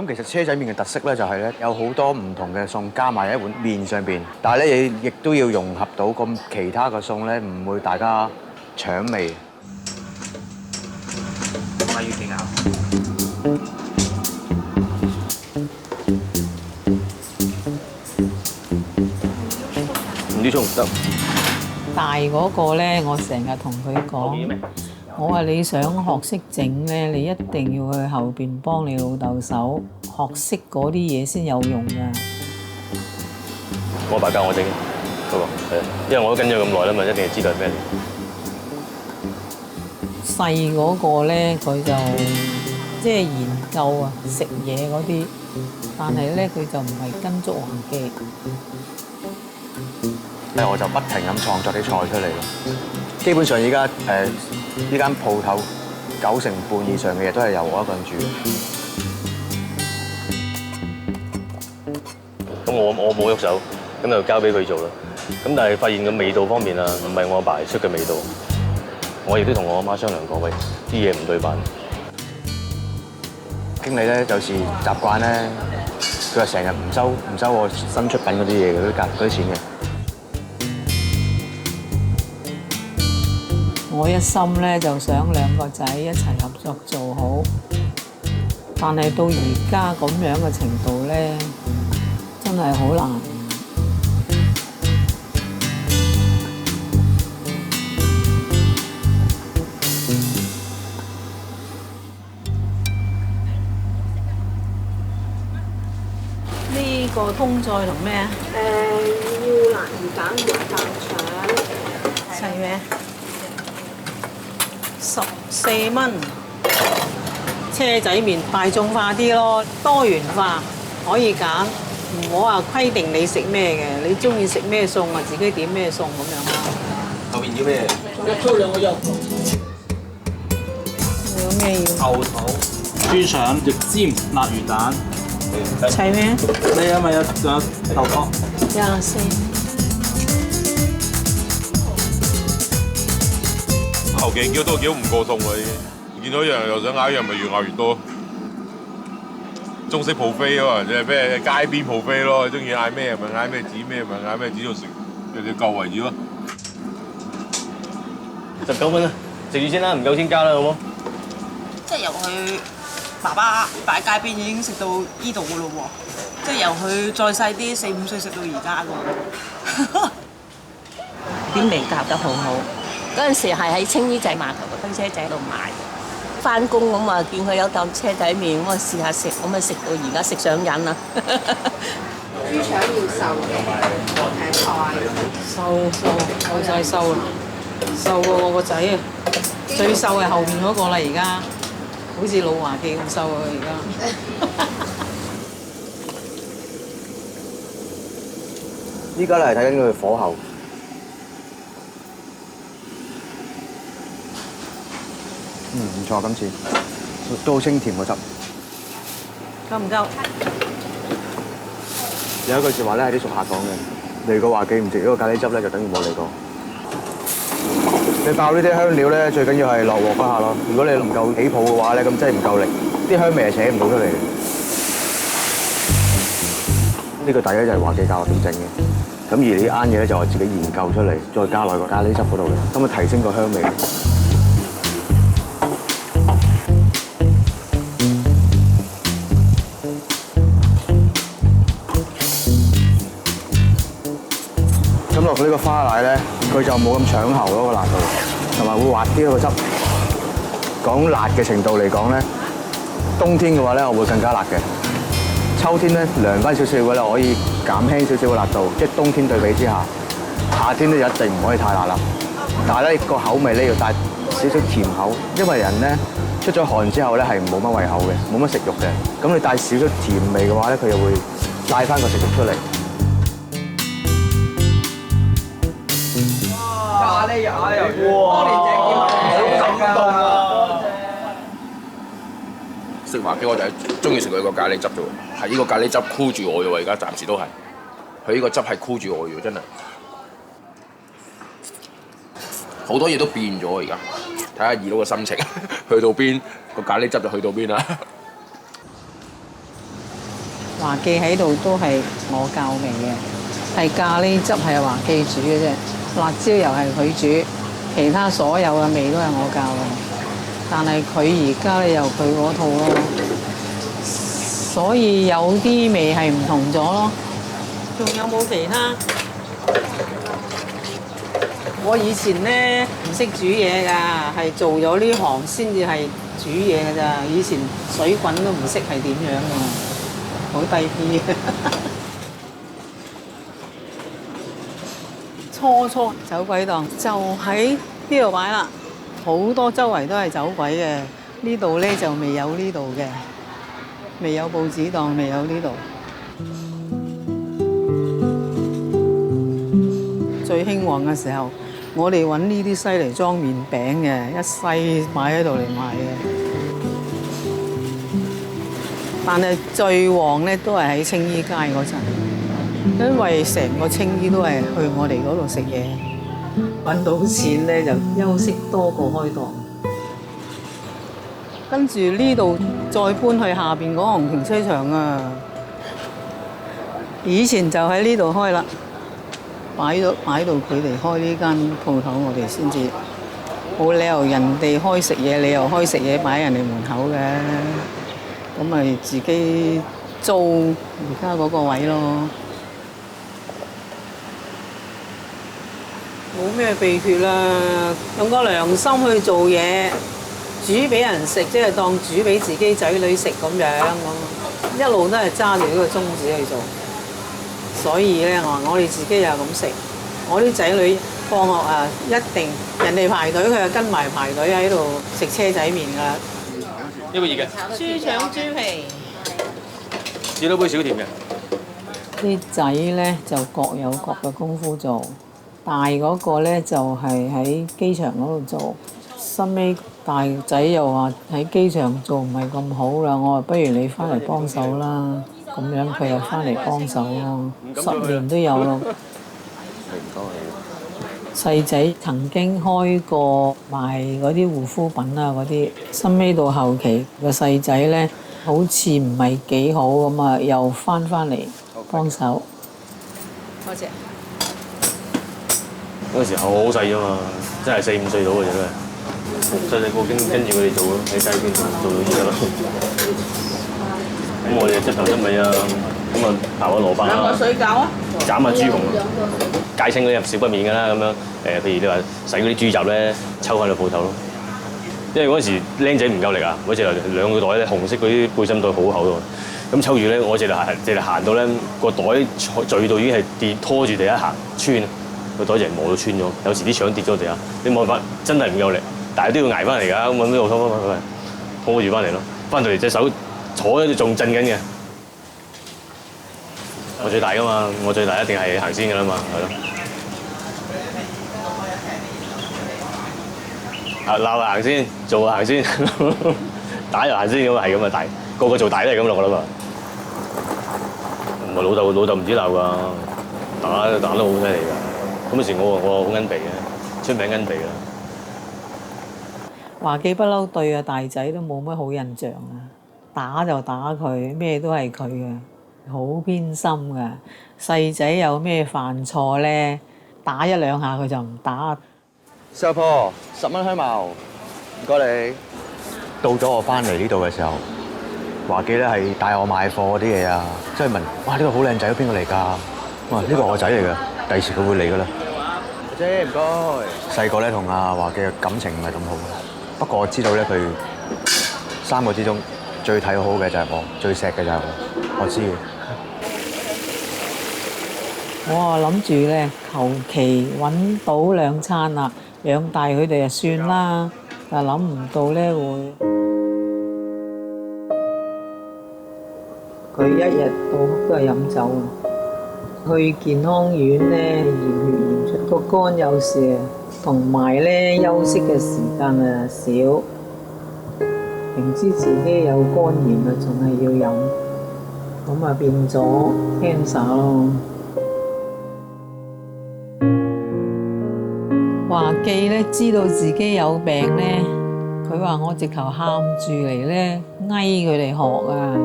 咁其實車仔麵嘅特色咧就係咧有好多唔同嘅餸加埋喺一碗麵上邊，但係咧你亦都要融合到咁其他嘅餸咧，唔會大家搶味。我要幾咬？唔知葱唔得。大嗰個咧，我成日同佢講，我話你想學識整咧，你一定要去後邊幫你老豆手，學識嗰啲嘢先有用㗎。我阿爸教我整嗰個，係啊，因為我都跟咗咁耐啦嘛，一定係知道係咩嚟。細嗰個咧，佢就即係研究啊食嘢嗰啲，但係咧佢就唔係跟足橫記。我就不停咁創作啲菜出嚟咯。基本上依家呢間鋪頭90%以上嘅嘢都係由我一個人煮。咁我冇喐手，咁就交俾佢做啦。咁但係發現個味道方面啊，唔係我阿爸出嘅味道。我亦都同我阿媽商量過，喂，啲嘢唔對版。經理咧有時習慣咧，佢話成日唔收我新出品嗰啲嘢嗰啲錢嘅。我一心咧就想兩個仔一齊合作做好，但係到而家咁樣嘅程度咧，真係好難。呢個通菜同咩啊？要辣魚蛋同埋蛋腸，齊咩？14蚊。車仔麵大眾化啲咯，多元化可以揀，唔好話規定你食咩嘅，你中意食咩餸啊，自己點咩餸咁樣咯。後邊要咩？一粗兩個肉，有咩要？牛頭、豬腸、翼尖、辣魚蛋。齊咩？你咪有豆角。24。求其叫多幾5個餸啦已經，見到一樣又想嗌一樣，咪越嗌越多。中式 buffet 啊嘛，即係咩街邊 buffet咯，中意嗌咩咪嗌咩，指咩咪嗌咩，指到食，你夠為止咯。19蚊啦，食住先啦，唔夠先加啦，好冇？即係由佢爸爸擺街邊已經食到依度噶咯喎，即係由佢再細啲4、5歲食到而家噶喎。啲味夾得好好。嗰陣時係喺青衣仔碼頭個推車仔度買，翻工咁啊見佢有檔車仔麵，咁啊試下食，咁啊食到而家食上癮啦。豬腸要瘦嘅，菜。瘦晒瘦啦，瘦過我個仔啊！最瘦係後面嗰個啦，而家好似老華記咁瘦啊！而家。依家咧係睇緊佢火候。唔錯，今次都好清甜個汁。夠唔夠？有一句説話咧，係啲熟客講嘅，嚟過華記唔食呢個咖喱汁咧，就等於冇嚟過。你爆呢啲香料咧，最緊要係落鑊嗰下咯。如果你唔夠起泡嘅話咧，咁真係唔夠力，啲香味係扯唔到出嚟嘅。呢個第一就係華記教我點整嘅，咁而呢啱嘢咧就係自己研究出嚟，再加落個咖喱汁嗰度嘅，咁啊提升個香味。咁落呢個花奶咧，佢就冇咁搶喉咯個辣度，同埋會滑啲個汁。講辣嘅程度嚟講咧，冬天嘅話咧，我會更加辣嘅。秋天咧涼翻少少嘅話咧，我可以減輕少少嘅辣度，即係冬天對比之下。夏天咧一定唔可以太辣啦。但係咧個口味咧要帶少少甜口，因為人咧出咗汗之後咧係冇乜胃口嘅，冇乜食慾嘅。咁你帶少少甜味嘅話咧，佢又會帶翻個食慾出嚟。咖喱呀！哇！好感動啊！食華記我就係中意食佢個咖喱汁啫喎，係呢個咖喱汁箍住我嘅喎，而家暫時都係。佢呢個汁係箍住我嘅喎，真係。好多嘢都變咗而家，睇下二佬嘅心情去到邊，個咖喱汁就去到邊啦。華記喺度都係我教味嘅，係咖喱汁係華記煮嘅啫，辣椒又係佢煮，其他所有嘅味都係我教嘅。但係佢而家咧有佢嗰套咯，所以有啲味係唔同咗咯。仲有冇其他？我以前咧唔識煮嘢㗎，係做咗呢行先至係煮嘢㗎咋。以前水滾都唔識係點樣㗎，好低 B。初走鬼檔就喺呢度擺啦，好多周圍都係走鬼嘅。呢度咧就未有呢度嘅，未有報紙檔，未有呢度。最興旺嘅時候，我哋揾呢啲篩嚟裝麵餅嘅，一篩擺喺度嚟賣嘅。但係最旺咧都係喺青衣街嗰陣，因為成個青衣都係去我哋嗰度食嘢，揾到錢咧就休息多過開檔。跟住呢度再搬去下邊嗰行停車場啊！以前就喺呢度開啦。擺到佢哋開呢間鋪頭，我哋先至冇理由人哋開食嘢，你又開食嘢擺人哋門口嘅，咁咪自己租而家嗰個位咯。冇咩秘訣啦，用個良心去做嘢，煮俾人食，即係當煮俾自己仔女食咁樣咁，一路都係揸住呢個宗旨去做。所以咧，我哋自己又咁食，我啲仔女放學啊，一定人哋排隊，佢就跟埋排隊喺度食車仔麵㗎啦。一個熱嘅。豬腸豬皮。試多杯少甜嘅。啲仔咧就各有各嘅功夫做，大嗰個咧就係喺機場嗰度做，收尾大仔又話喺機場做唔係咁好啦，我話不如你翻嚟幫手啦。咁樣佢又翻嚟幫手咯，10年都有咯。細仔曾經開過賣嗰啲護膚品啊嗰啲，收尾到後期個細仔咧好似唔係幾好咁啊，又翻嚟幫手。多謝。嗰陣時候我好細啫嘛，真係4、5歲到嘅啫，細細個跟住佢哋做咯，喺街邊做到依家咯。咁我哋執頭執尾啊，咁啊刨下蘿蔔啊，兩個水餃啊，斬下豬紅，解清嗰啲少不免㗎啦。咁樣譬如你話洗嗰啲豬雜咧，抽翻去鋪頭咯。因為嗰陣時僆仔唔夠力啊，嗰隻2個袋咧，紅色嗰啲背心袋好厚喎。咁抽住咧，我隻嚟行到咧，個袋墜到已經係跌拖住地下行穿，個袋就磨到穿咗。有時啲腸跌咗地下，你冇辦法，真係唔夠力，但係都要捱翻嚟㗎。咁揾呢個方法拖住翻嚟咯，翻到嚟隻手。坐喺度仲震緊嘅，我最大噶嘛，我最大一定係行先噶啦嘛，係咯。鬧行先，做行先，打又行先咁啊，係咁啊，大個做大都係咁落噶啦嘛。唔係老豆唔止鬧㗎，打得好犀利㗎。咁嗰時我好奀鼻嘅，出名奀鼻啦。華記不嬲對啊大仔都冇乜好印象啊。打就打佢，咩都係佢嘅，好偏心嘅。細仔有咩犯錯咧，打1、2下佢就唔打。師婆，10蚊香茅，唔該你。到咗我翻嚟呢度嘅時候，華記咧係帶我買貨嗰啲嘢啊，即係問：哇，呢個好靚仔，邊個嚟㗎？哇，呢個我仔嚟㗎，第時佢會嚟㗎啦。姐唔該。細個咧同阿華記嘅感情唔係咁好，不過我知道咧佢3個之中。最睇好嘅就係我，最錫嘅就係我知嘅。我啊諗住咧，求其揾到2餐啦，養大佢哋就算啦。但係諗唔到咧會，佢一日到黑都係飲酒。去健康院咧驗血驗出個肝有事，同埋咧休息嘅時間啊少。明知自己有肝炎啊，仲係要飲，咁啊變咗 cancer 咯。華記咧知道自己有病咧，佢話我直頭喊住嚟咧，呓佢哋學啊，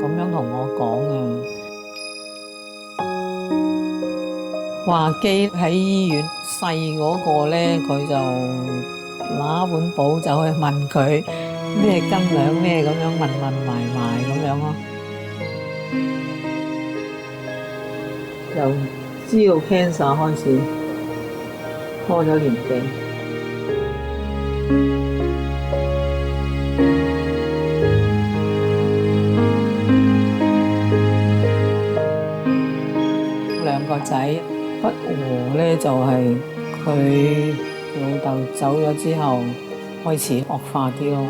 咁樣同我講啊，話基喺醫院細嗰個咧，佢就拿本簿走去問佢咩斤兩咩咁樣問埋咁樣咯，由知道 cancer 開始拖咗年幾。兩個仔不和咧，就係佢老豆走咗之後開始惡化啲咯。